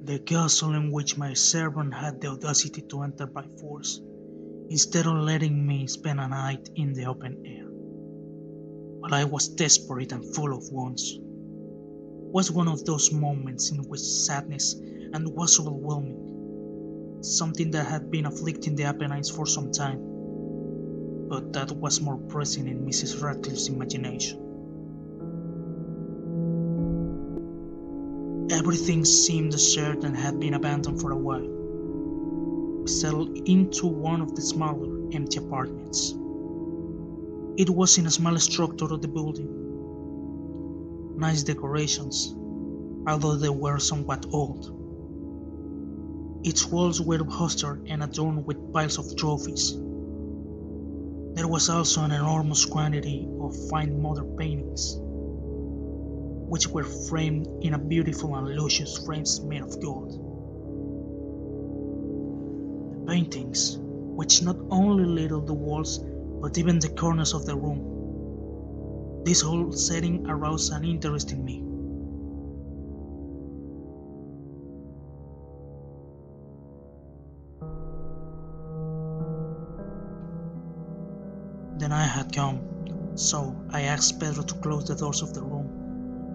The castle in which my servant had the audacity to enter by force, instead of letting me spend a night in the open air, while I was desperate and full of wounds, was one of those moments in which sadness and was overwhelming, something that had been afflicting the Apennines for some time, but that was more pressing in Mrs. Radcliffe's imagination. Everything seemed deserted and had been abandoned for a while. We settled into one of the smaller, empty apartments. It was in a small structure of the building. Nice decorations, although they were somewhat old. Its walls were upholstered and adorned with piles of trophies. There was also an enormous quantity of fine modern paintings, which were framed in a beautiful and luscious frames made of gold. The paintings, which not only lit up the walls but even the corners of the room. This whole setting aroused an interest in me. The night had come, so I asked Pedro to close the doors of the room.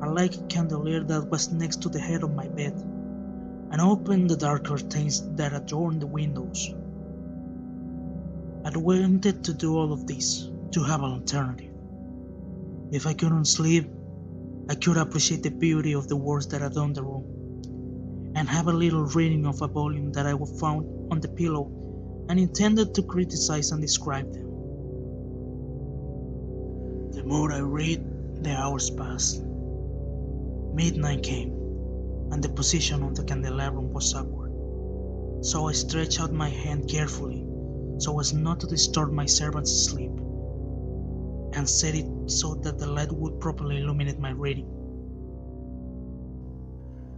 I lighted a candelier that was next to the head of my bed, and opened the dark curtains that adorned the windows. I wanted to do all of this, to have an alternative. If I couldn't sleep, I could appreciate the beauty of the works that adorned the room, and have a little reading of a volume that I found on the pillow and intended to criticize and describe them. The more I read, the hours passed. Midnight came, and the position of the candelabrum was awkward, so I stretched out my hand carefully so as not to disturb my servant's sleep, and set it so that the light would properly illuminate my reading.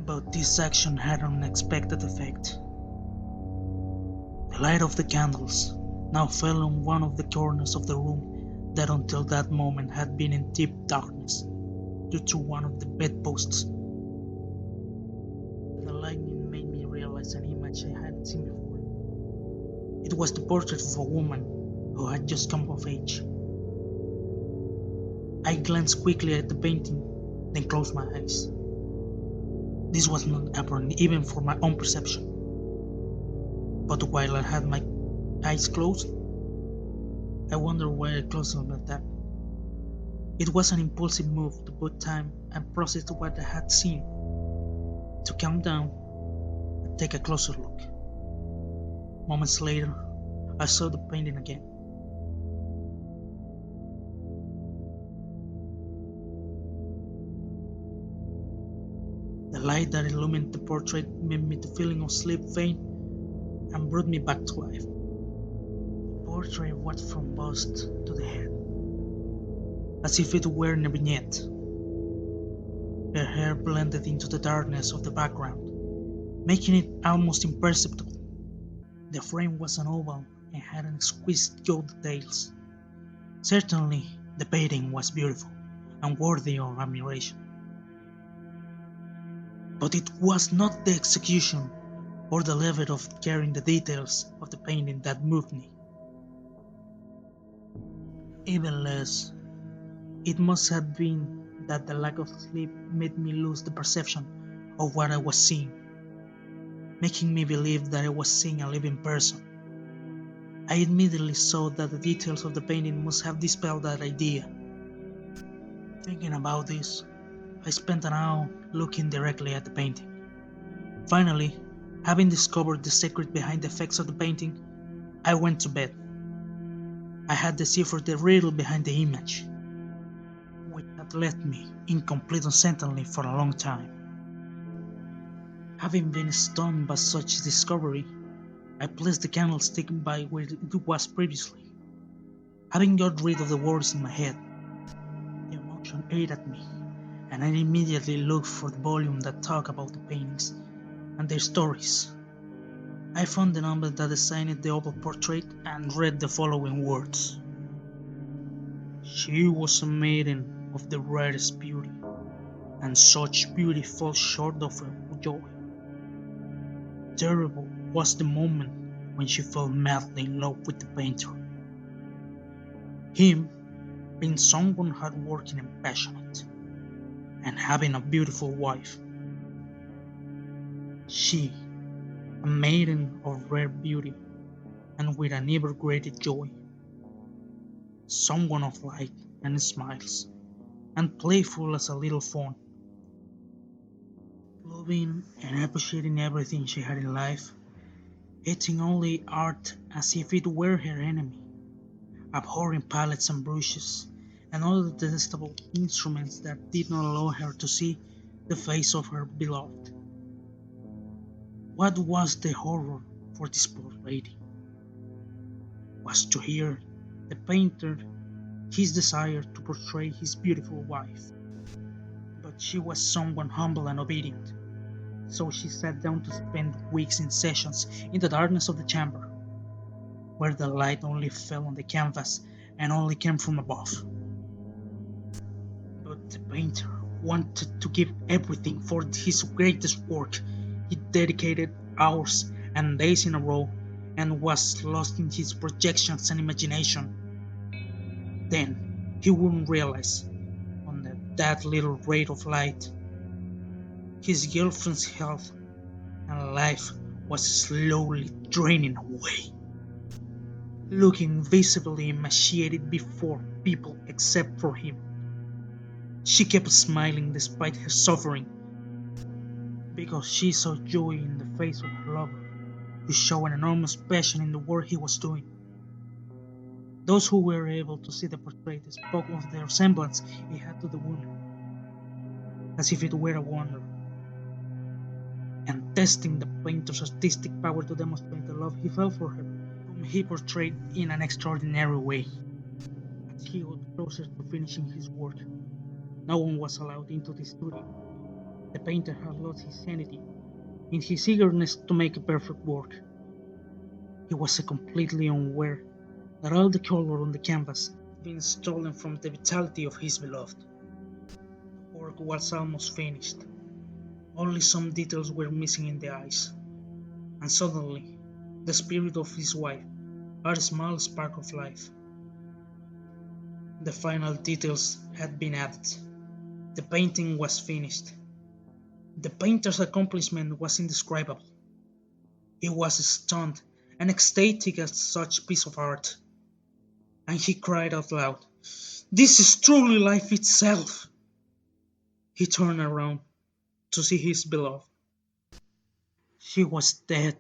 But this action had an unexpected effect. The light of the candles now fell on one of the corners of the room that until that moment had been in deep darkness due to one of the bedposts. The lightning made me realize an image I hadn't seen before. It was the portrait of a woman who had just come of age. I glanced quickly at the painting, then closed my eyes. This was not apparent even for my own perception. But while I had my eyes closed, I wondered why I closed them like that. It was an impulsive move to put time and process what I had seen, to calm down and take a closer look. Moments later, I saw the painting again. The light that illumined the portrait made me the feeling of sleep faint and brought me back to life. The portrait was from bust to the head, as if it were in a vignette. Her hair blended into the darkness of the background, making it almost imperceptible. The frame was an oval and had exquisite gold details. Certainly, the painting was beautiful and worthy of admiration. But it was not the execution or the level of carrying the details of the painting that moved me. Even less, it must have been that the lack of sleep made me lose the perception of what I was seeing, making me believe that I was seeing a living person. I immediately saw that the details of the painting must have dispelled that idea. Thinking about this, I spent an hour looking directly at the painting. Finally, having discovered the secret behind the effects of the painting, I went to bed. I had deciphered the riddle behind the image, which had left me incomplete uncertainty for a long time. Having been stunned by such discovery, I placed the candlestick by where it was previously. Having got rid of the words in my head, the emotion ate at me, and I immediately looked for the volume that talked about the paintings and their stories. I found the number that assigned the oval portrait and read the following words. She was a maiden of the rarest beauty, and such beauty falls short of her joy. Terrible was the moment when she fell madly in love with the painter. Him being someone hardworking and passionate, and having a beautiful wife. She, a maiden of rare beauty and with an ever greater joy, someone of light and smiles, and playful as a little fawn, loving and appreciating everything she had in life, hating only art as if it were her enemy, abhorring palettes and brushes, and all the detestable instruments that did not allow her to see the face of her beloved. What was the horror for this poor lady? Was to hear the painter his desire to portray his beautiful wife. But she was someone humble and obedient, so she sat down to spend weeks in sessions in the darkness of the chamber, where the light only fell on the canvas and only came from above. But the painter wanted to give everything for his greatest work. He dedicated hours and days in a row and was lost in his projections and imagination. Then he wouldn't realize, on that little ray of light, his girlfriend's health and life was slowly draining away. Looking visibly emaciated before people except for him, she kept smiling despite her suffering, because she saw joy in the face of her lover, who showed an enormous passion in the work he was doing. Those who were able to see the portrait spoke of the resemblance he had to the woman, as if it were a wonder, and testing the painter's artistic power to demonstrate the love he felt for her, whom he portrayed in an extraordinary way. As he got closer to finishing his work, no one was allowed into the studio. The painter had lost his sanity in his eagerness to make a perfect work. He was completely unaware that all the color on the canvas had been stolen from the vitality of his beloved. The work was almost finished. Only some details were missing in the eyes, and suddenly the spirit of his wife had a small spark of life. The final details had been added. The painting was finished. The painter's accomplishment was indescribable. He was stunned and ecstatic at such a piece of art, and he cried out loud, "This is truly life itself!" He turned around to see his beloved. She was dead,